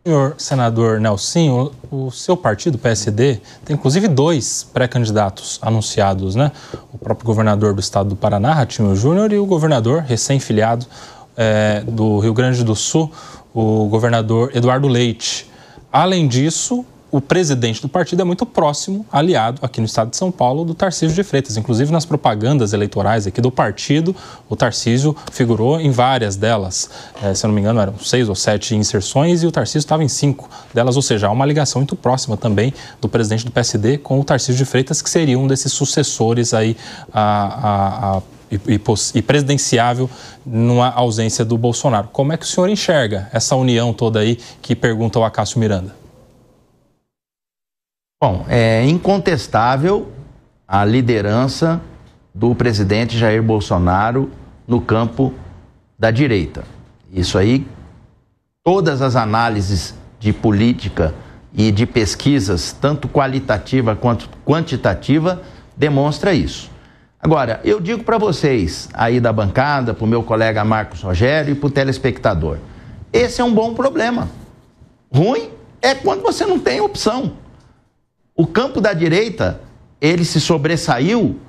Senhor senador Nelsinho, o seu partido, o PSD, tem inclusive 2 pré-candidatos anunciados, né? O próprio governador do estado do Paraná, Ratinho Júnior, e o governador recém-filiado do Rio Grande do Sul, o governador Eduardo Leite. Além disso, o presidente do partido é muito próximo, aliado aqui no estado de São Paulo, do Tarcísio de Freitas. Inclusive nas propagandas eleitorais aqui do partido, o Tarcísio figurou em várias delas. Se eu não me engano, eram 6 ou 7 inserções e o Tarcísio estava em 5 delas. Ou seja, há uma ligação muito próxima também do presidente do PSD com o Tarcísio de Freitas, que seria um desses sucessores aí e presidenciável numa ausência do Bolsonaro. Como é que o senhor enxerga essa união toda aí que pergunta o Acácio Miranda? Bom, é incontestável a liderança do presidente Jair Bolsonaro no campo da direita. Isso aí, todas as análises de política e de pesquisas, tanto qualitativa quanto quantitativa, demonstra isso. Agora, eu digo para vocês aí da bancada, para o meu colega Marcos Rogério e para o telespectador, esse é um bom problema. Ruim é quando você não tem opção. O campo da direita, ele se sobressaiu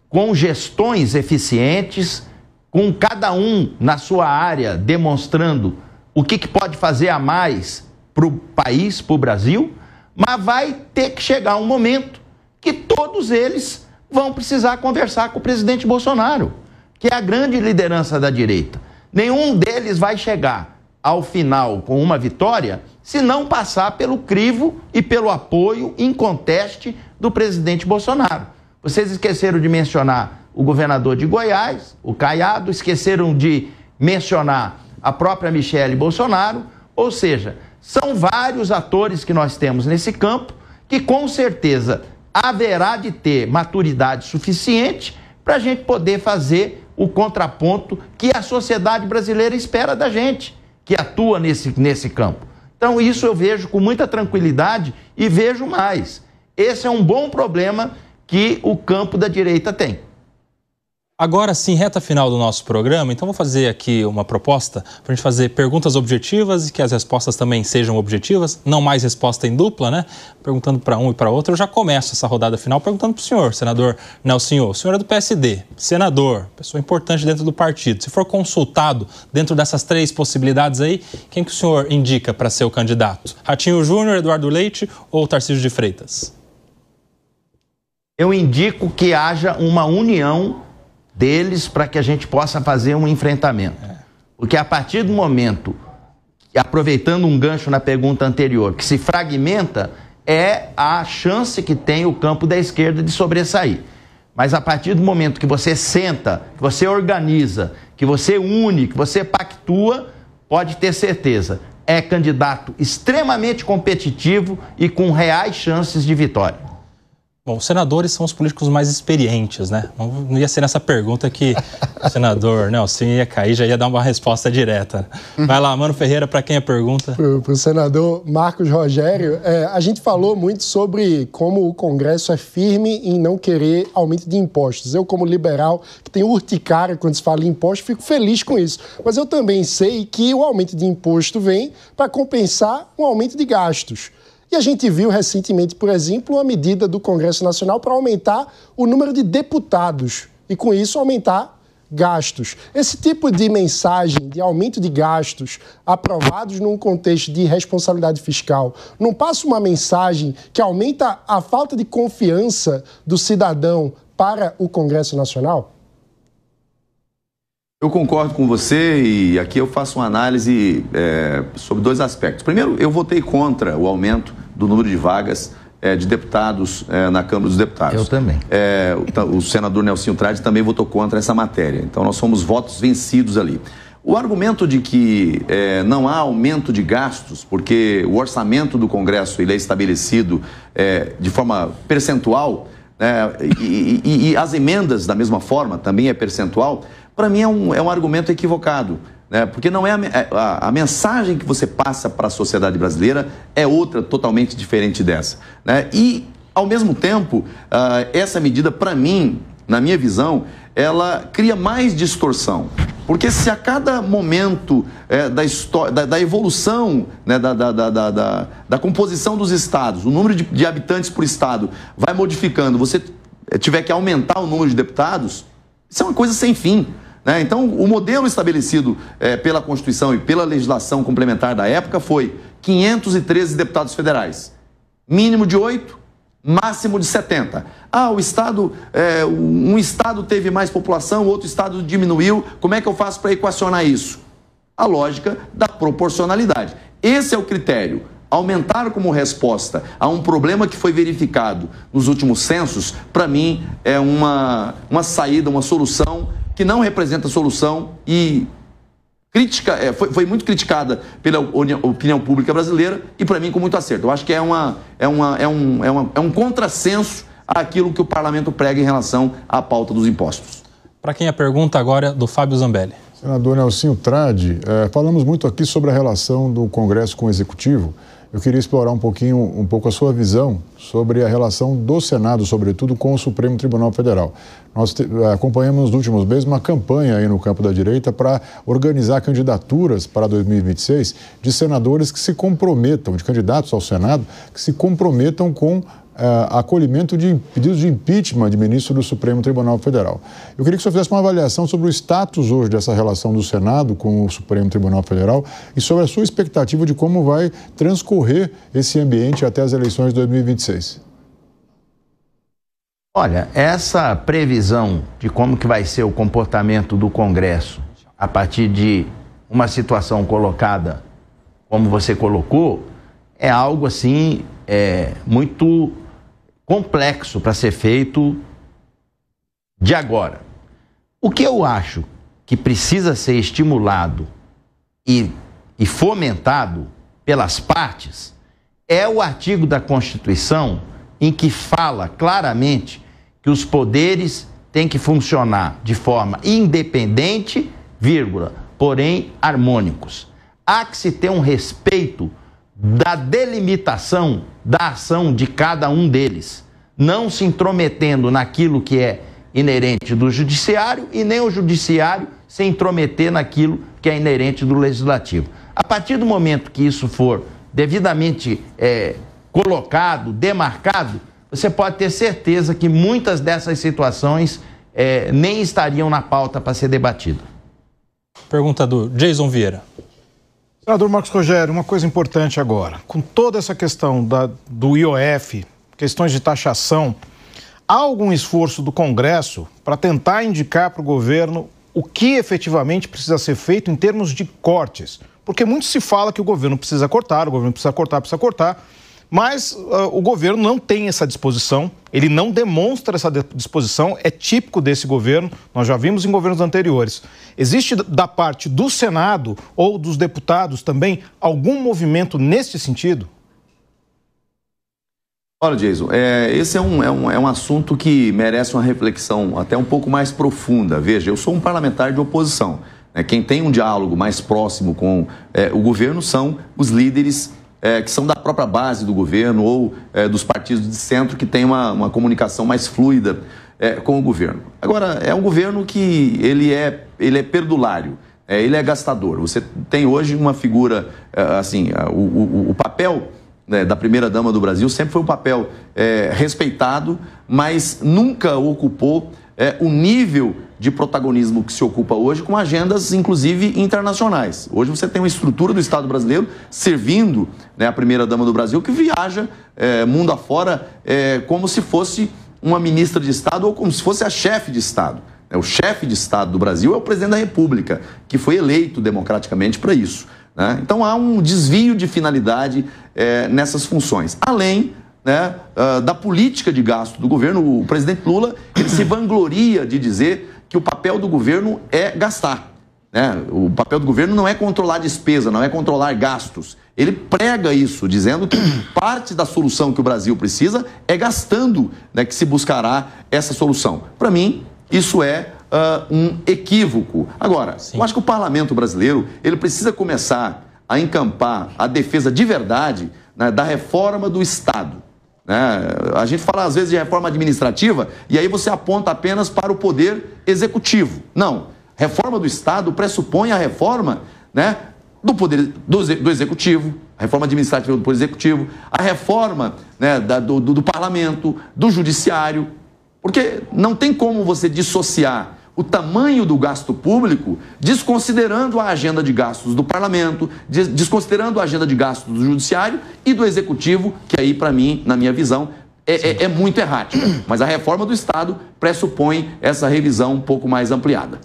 com gestões eficientes, com cada um na sua área demonstrando o que pode fazer a mais para o país, para o Brasil, mas vai ter que chegar um momento que todos eles vão precisar conversar com o presidente Bolsonaro, que é a grande liderança da direita. Nenhum deles vai chegar ao final com uma vitória se não passar pelo crivo e pelo apoio inconteste do presidente Bolsonaro. Vocês esqueceram de mencionar o governador de Goiás, o Caiado, esqueceram de mencionar a própria Michele Bolsonaro, ou seja, são vários atores que nós temos nesse campo que com certeza haverá de ter maturidade suficiente para a gente poder fazer o contraponto que a sociedade brasileira espera da gente, que atua nesse campo. Então isso eu vejo com muita tranquilidade e vejo mais. Esse é um bom problema que o campo da direita tem. Agora sim, reta final do nosso programa, então vou fazer aqui uma proposta para a gente fazer perguntas objetivas e que as respostas também sejam objetivas, não mais resposta em dupla, né? Perguntando para um e para outro. Eu já começo essa rodada final perguntando para o senhor, senador Nelsinho. O senhor é do PSD, senador, pessoa importante dentro do partido. Se for consultado dentro dessas 3 possibilidades aí, quem que o senhor indica para ser o candidato? Ratinho Júnior, Eduardo Leite ou Tarcísio de Freitas? Eu indico que haja uma união deles para que a gente possa fazer um enfrentamento. Porque a partir do momento, aproveitando um gancho na pergunta anterior, que se fragmenta, é a chance que tem o campo da esquerda de sobressair. Mas a partir do momento que você senta, que você organiza, que você une, que você pactua, pode ter certeza, é candidato extremamente competitivo e com reais chances de vitória. Bom, os senadores são os políticos mais experientes, né? Não ia ser nessa pergunta que o senador Nelson ia cair, já ia dar uma resposta direta. Vai lá, Mano Ferreira, para quem a pergunta? Para o senador Marcos Rogério, a gente falou muito sobre como o Congresso é firme em não querer aumento de impostos. Eu, como liberal, que tenho urticária quando se fala em imposto, fico feliz com isso. Mas eu também sei que o aumento de imposto vem para compensar um aumento de gastos. E a gente viu recentemente, por exemplo, uma medida do Congresso Nacional para aumentar o número de deputados e, com isso, aumentar gastos. Esse tipo de mensagem de aumento de gastos aprovados num contexto de responsabilidade fiscal não passa uma mensagem que aumenta a falta de confiança do cidadão para o Congresso Nacional? Eu concordo com você e aqui eu faço uma análise sobre 2 aspectos. Primeiro, eu votei contra o aumento do número de vagas de deputados na Câmara dos Deputados. Eu também. O senador Nelsinho Trade também votou contra essa matéria. Então, nós somos votos vencidos ali. O argumento de que não há aumento de gastos, porque o orçamento do Congresso ele é estabelecido de forma percentual, e as emendas, da mesma forma, também é percentual, para mim é um argumento equivocado, né? Porque não é a mensagem que você passa para a sociedade brasileira é outra totalmente diferente dessa, né? E, ao mesmo tempo, essa medida, para mim, na minha visão, ela cria mais distorção. Porque se a cada momento da evolução, né, da composição dos estados, o número de habitantes por estado vai modificando, você tiver que aumentar o número de deputados, isso é uma coisa sem fim. Né? Então, o modelo estabelecido pela Constituição e pela legislação complementar da época foi 513 deputados federais, mínimo de 8, máximo de 70. O estado, um estado teve mais população, outro estado diminuiu. Como é que eu faço para equacionar isso? A lógica da proporcionalidade. Esse é o critério. Aumentar como resposta a um problema que foi verificado nos últimos censos, para mim, é uma saída, uma solução que não representa solução e foi muito criticada pela opinião pública brasileira e, para mim, com muito acerto. Eu acho que é um contrassenso àquilo que o parlamento prega em relação à pauta dos impostos. Para quem a pergunta agora é do Fábio Zambelli. Senador Nelsinho Trade, falamos muito aqui sobre a relação do Congresso com o Executivo. Eu queria explorar um pouco a sua visão sobre a relação do Senado, sobretudo, com o Supremo Tribunal Federal. Nós acompanhamos nos últimos meses uma campanha aí no campo da direita para organizar candidaturas para 2026 de senadores que se comprometam, de candidatos ao Senado, que se comprometam com acolhimento de pedidos de impeachment de ministro do Supremo Tribunal Federal. Eu queria que o senhor fizesse uma avaliação sobre o status hoje dessa relação do Senado com o Supremo Tribunal Federal e sobre a sua expectativa de como vai transcorrer esse ambiente até as eleições de 2026. Olha, essa previsão de como que vai ser o comportamento do Congresso a partir de uma situação colocada como você colocou, é algo assim muito complexo para ser feito de agora. O que eu acho que precisa ser estimulado e fomentado pelas partes é o artigo da Constituição em que fala claramente que os poderes têm que funcionar de forma independente, porém harmônicos. Há que se ter um respeito da delimitação da ação de cada um deles, não se intrometendo naquilo que é inerente do judiciário e nem o judiciário se intrometer naquilo que é inerente do legislativo. A partir do momento que isso for devidamente colocado, demarcado, você pode ter certeza que muitas dessas situações nem estariam na pauta para ser debatida. Pergunta do Jason Vieira. Senador Marcos Rogério, uma coisa importante agora. Com toda essa questão do IOF, questões de taxação, há algum esforço do Congresso para tentar indicar para o governo o que efetivamente precisa ser feito em termos de cortes? Porque muito se fala que o governo precisa cortar, mas o governo não tem essa disposição, ele não demonstra essa disposição, é típico desse governo, nós já vimos em governos anteriores. Existe da parte do Senado ou dos deputados também algum movimento nesse sentido? Olha, Jason, esse é um assunto que merece uma reflexão até um pouco mais profunda. Veja, eu sou um parlamentar de oposição. Quem tem um diálogo mais próximo com o governo são os líderes que são da própria base do governo ou dos partidos de centro que tem uma comunicação mais fluida com o governo. Agora, é um governo que ele é perdulário, ele é gastador. Você tem hoje uma figura, assim, o papel da primeira-dama do Brasil sempre foi um papel respeitado, mas nunca ocupou o nível de protagonismo que se ocupa hoje com agendas, inclusive, internacionais. Hoje você tem uma estrutura do Estado brasileiro servindo a primeira-dama do Brasil que viaja mundo afora como se fosse uma ministra de Estado ou como se fosse a chefe de Estado. O chefe de Estado do Brasil é o presidente da República, que foi eleito democraticamente para isso. Então há um desvio de finalidade nessas funções. Além da política de gasto do governo, o presidente Lula ele se vangloria de dizer que o papel do governo é gastar. O papel do governo não é controlar despesa, não é controlar gastos. Ele prega isso, dizendo que parte da solução que o Brasil precisa é gastando que se buscará essa solução. Para mim, isso é um equívoco. Agora, eu acho que o parlamento brasileiro ele precisa começar a encampar a defesa de verdade da reforma do Estado. A gente fala às vezes de reforma administrativa e aí você aponta apenas para o poder executivo. Não, Reforma do Estado pressupõe a reforma, né, do poder do Executivo, a reforma administrativa do Poder Executivo, a reforma, né, do Parlamento, do Judiciário, porque não tem como você dissociar o tamanho do gasto público desconsiderando a agenda de gastos do Parlamento, desconsiderando a agenda de gastos do Judiciário e do Executivo, que aí, para mim, na minha visão, é muito errática. Mas a reforma do Estado pressupõe essa revisão um pouco mais ampliada.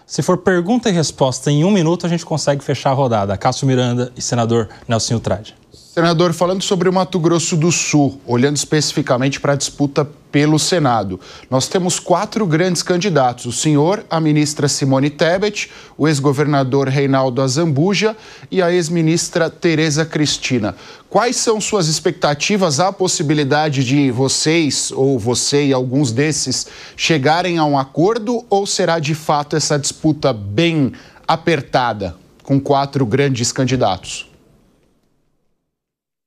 Se for pergunta e resposta em 1 minuto, a gente consegue fechar a rodada. Cássio Miranda e senador Nelsinho Trade. Senador, falando sobre o Mato Grosso do Sul, olhando especificamente para a disputa pelo Senado, nós temos 4 grandes candidatos: o senhor, a ministra Simone Tebet, o ex-governador Reinaldo Azambuja e a ex-ministra Tereza Cristina. Quais são suas expectativas? Há a possibilidade de vocês, ou você e alguns desses, chegarem a um acordo, ou será de fato essa disputa bem apertada, com 4 grandes candidatos?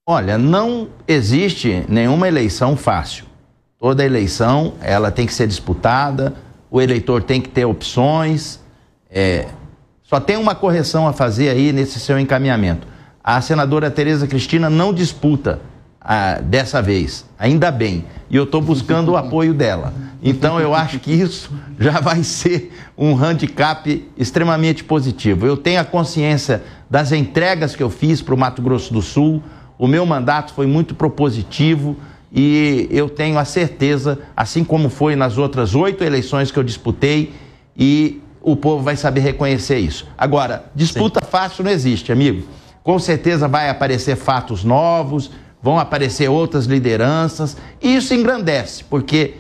Olha, não existe nenhuma eleição fácil. Toda eleição, ela tem que ser disputada, o eleitor tem que ter opções. Só tem uma correção a fazer aí nesse seu encaminhamento. A senadora Tereza Cristina não disputa dessa vez, ainda bem. E eu estou buscando o apoio dela. Então, eu acho que isso já vai ser um handicap extremamente positivo. Eu tenho a consciência das entregas que eu fiz para o Mato Grosso do Sul. O meu mandato foi muito propositivo e eu tenho a certeza, assim como foi nas outras 8 eleições que eu disputei, e o povo vai saber reconhecer isso. Agora, disputa fácil não existe, amigo. Com certeza vai aparecer fatos novos, vão aparecer outras lideranças, e isso engrandece, porque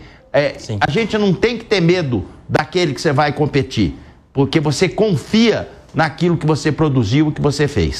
a gente não tem que ter medo daquele que você vai competir, porque você confia naquilo que você produziu e que você fez.